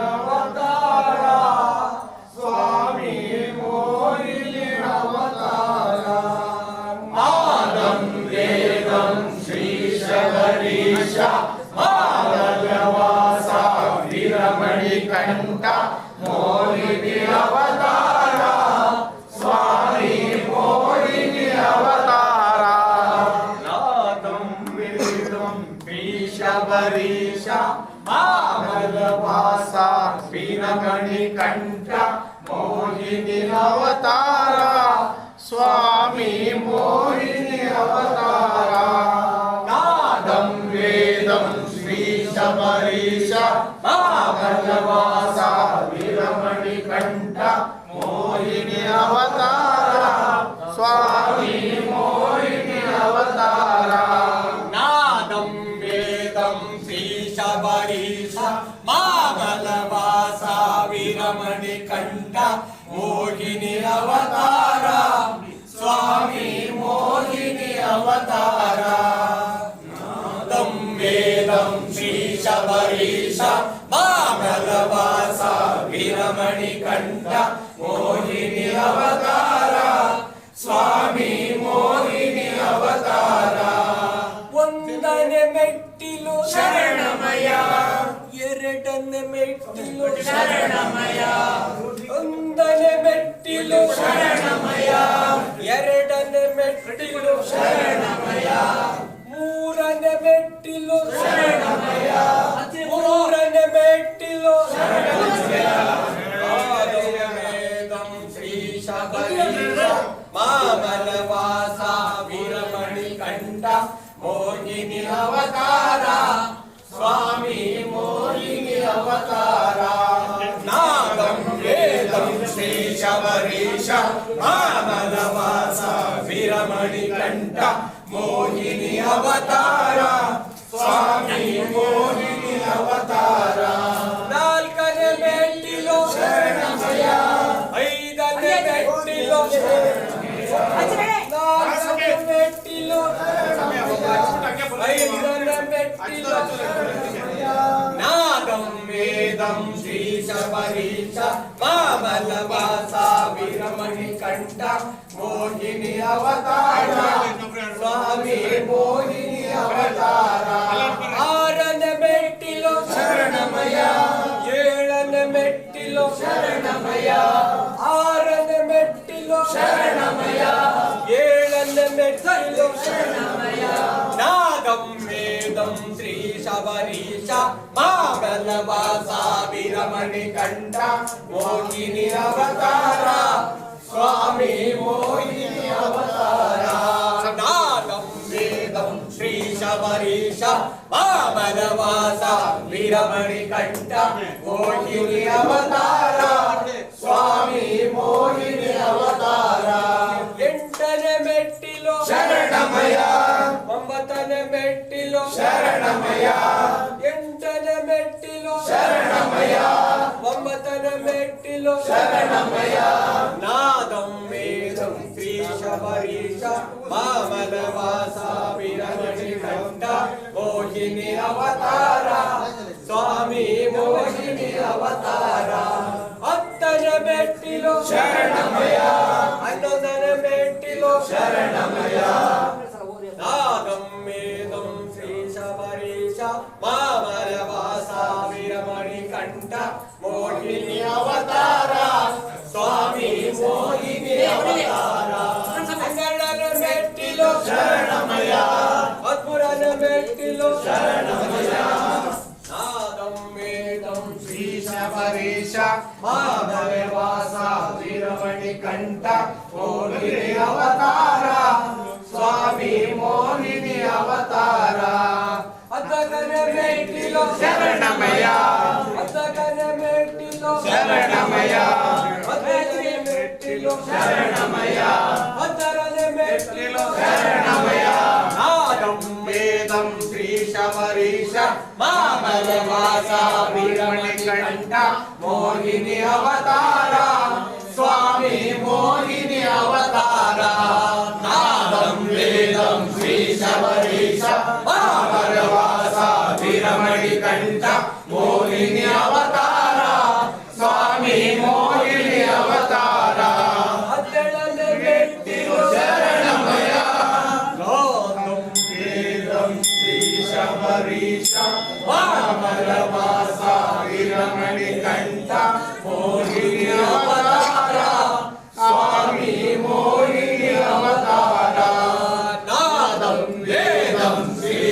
ಅವತಾರ ಸ್ವಾಮಿ ಮೋಹಿನಿ ಅವತಾರ ನಾದಂ ವೇದಂ ಶ್ರೀ ಶಬರೀಶ ಮಾಧವವಾಸ ವೀರಮಣಿ ಕಂಠ ಮೋಹಿನಿ ಅವತಾರ ಸ್ವಾಮಿ ಮೋಹಿನಿ ಅವತಾರ ನಾದಂ ವೇದಂ ಶ್ರೀ ಶಬರೀಶ ಮಾಧವವಾಸ ವೀರಮಣಿ ಕಂಠ ಮೋಹಿನಿ ಅವತಾರ ಸ್ವಾಮಿ ಮೋಹಿನಿ ಅವತಾರ ನಾದಂ ವೇದಂ ಶ್ರೀ ಶಬರೀಶ ಮಾಧವವಾಸ ವೀರಮಣಿ ಕಂಠ ಮೋಹಿನಿ ಅವತಾರ ಸ್ವಾಮಿ ಮೋಹಿನಿ ಅವತಾರ ನಾದಂ ವೇದಂ ಶ್ರೀ ಶಬರೀಶ ಮಾಧವವಾಸ ವೀರಮಣಿ ಕಂಠ ಮೋಹಿನಿ ಅವತಾರ ಸ್ವಾಮಿ ಮೋಹಿನಿ ಅವತಾರ ನಾದಂ ವೇದಂ ಶ್ರೀ ಶಬರೀಶ ಮಾಧವವಾಸ ವೀರಮಣಿ ಕಂಠ ಮೋಹಿನಿ ಅವತಾರ ಸ್ವಾಮಿ ಮೋಹಿನಿ ಅವತಾರ ಒಂದನೇ ಮೆಟ್ಟಿಲು ಶರಣಮಯ ಎರಡನೇ ಮೆಟ್ಟಿಲು ಶರಣಮಯ ಒಂದನೇ ಮೆಟ್ಟಿಲು ಶರಣಮಯ ಎರಡನೇ ಮೆಟ್ಟಿಲು ಶರಣಮಯ ಮೂರನೇ ಮೆಟ್ಟಿಲು ಶರಣಮಯ ಮೂರನೇ ಮೆಟ್ಟಿಲು ಶರಣಮಯ ವೇದಂ ಶ್ರೀ ಶಬರೀಶ ಮಾಧವವಾಸ ವೀರಮಣಿ ಕಂಠ ಮೋಹಿನಿ ಅವತಾರ ಸ್ವಾಮಿ ಮೋಹಿನಿ ಅವತಾರ ನಾದಂ ವೇದಂ ಶ್ರೀ ಶಬರೀಶ ಮಾಧವವಾಸ ವೀರಮಣಿ ಕಂಠ ಮೋಹಿನಿ ಅವತಾರ ಸ್ವಾಮಿ ಮೋಹಿನಿ ಅವತಾರ ನಾಲ್ಕನೇ ಮೆಟ್ಟಿಲು ಶರಣಮಯ ಐದನೇ ಮೆಟ್ಟಿಲು ನಾಲ್ಕನೇ ಮೆಟ್ಟಿಲು ಐದನೇ ಮೆಟ್ಟಿಲು ನಾದಂ ವೇದಂ ಶ್ರೀ ಶಬರೀಶ ಮಾಧವವಾಸ ವೀರಮಣಿ ಕಂಠ ಮೋಹಿನಿ ಅವತಾರ ಸ್ವಾಮಿ ಮೋಹಿನಿ ಅವತಾರ ಆರನೇ ಮೆಟ್ಟಿಲು ಶರಣಮಯ ಏಳನೇ ಮೆಟ್ಟಿಲು ಶರಣಮಯ ಆರನೇ ಮೆಟ್ಟಿಲು ಶರಣಮಯ ಏಳನೇ ಮೆಟ್ಟಿಲು ಶರಣಮಯ ನಾದಂ ವೇದಂ ಶ್ರೀ ಶಬರೀಶ ಮಾಧವವಾಸ ವೀರಮಣಿ ಕಂಠ ಮೋಹಿನಿ ಅವತಾರ ಸ್ವಾಮಿ ಮೋಹಿನಿ ಅವತಾರ ನಾದಂ ವೇದಂ ಶ್ರೀ ಶಬರೀಶ ಮಾಧವವಾಸ ವೀರಮಣಿ ಕಂಠ ಮೋಹಿನಿ ಅವತಾರ ಸ್ವಾಮಿ ಮೋಹಿನಿ ಅವತಾರ ಎಂಟನೇ ಮೆಟ್ಟಿಲು ಶರಣಮಯ ಒಂಬತ್ತನೇ ಮೆಟ್ಟಿಲು ಶರಣಮಯ ಎಂಟನೇ ಮೆಟ್ಟಿಲು ಶರಣಮಯ ಒಂಬತ್ತನೇ ಮೆಟ್ಟಿಲು ಶರಣಮಯ ನಾದಂ ವೇದಂ ಶ್ರೀ ಶಬರೀಶ ಮಾಧವವಾಸ ವೀರಮಣಿ ಕಂಠ ಮೋಹಿನಿ ಅವತಾರ ಸ್ವಾಮಿ ಮೋಹಿನಿ ಅವತಾರ ಹತ್ತನೇ ಮೆಟ್ಟಿಲು ಶರಣಮಯ ಹನ್ನೊಂದನೇ ಮೆಟ್ಟಿಲು ಶರಣಮಯ ನಾದಂ ವೇದಂ ಶ್ರೀ ಶಬರೀಶ ಮಾಧವವಾಸ ವೀರಮಣಿ ಕಂಠ ಮೋಹಿನಿ ಅವತಾರ ಸ್ವಾಮಿ ಮೋಹಿನಿ ಅವತಾರ ಹನ್ನೆರಡನೇ ಮೆಟ್ಟಿಲು ಶರಣಮಯ ಹದಿಮೂರನೇ ಮೆಟ್ಟಿಲು ಶರಣಮಯ ನಾದಂ ವೇದಂ ಶ್ರೀ ಶಬರೀಶ ಮಾಧವವಾಸ ವೀರಮಣಿ ಕಂಠ ಮೋಹಿನಿ ಅವತಾರ ಸ್ವಾಮಿ ಮೋಹಿನಿ ಅವತಾರ ಹತ್ತನೇ ಮೆಟ್ಟಿಲು ಶರಣಮಯ ಹತ್ತನೇ ಮೆಟ್ಟಿಲು ಶರಣಮಯ ಹತ್ತನೇ ಮೆಟ್ಟಿಲು ಶರಣಮಯ ಹತ್ತನೇ ಮೆಟ್ಟಿಲು ಶರಣಮಯ ನಾದಂ ವೇದಂ ಶ್ರೀ ಶಬರೀಶ ಮಾಧವವಾಸ ವೀರಮಣಿ ಕಂಠ ಮೋಹಿನಿ ಅವತಾರ ಸ್ವಾಮಿ ಮೋಹಿನಿ ಅವತಾರ ನಾದಂ ವೇದಂ ಶ್ರೀ ಶಬರೀಶ ಮಾಧವವಾಸ ವೀರಮಣಿ ಕಂಠ ಮೋಹಿನಿ ಅವತಾರ ಶಬರೀಶ ವಾಮನವಾಸ ವೀರಮಣಿ ಕಂಠ ಮೋಹಿನಿ ಅವತಾರ ಸ್ವಾಮಿ ಮೋಹಿನಿ ಅವತಾರ ನಾದಂ ವೇದಂ ಶ್ರೀ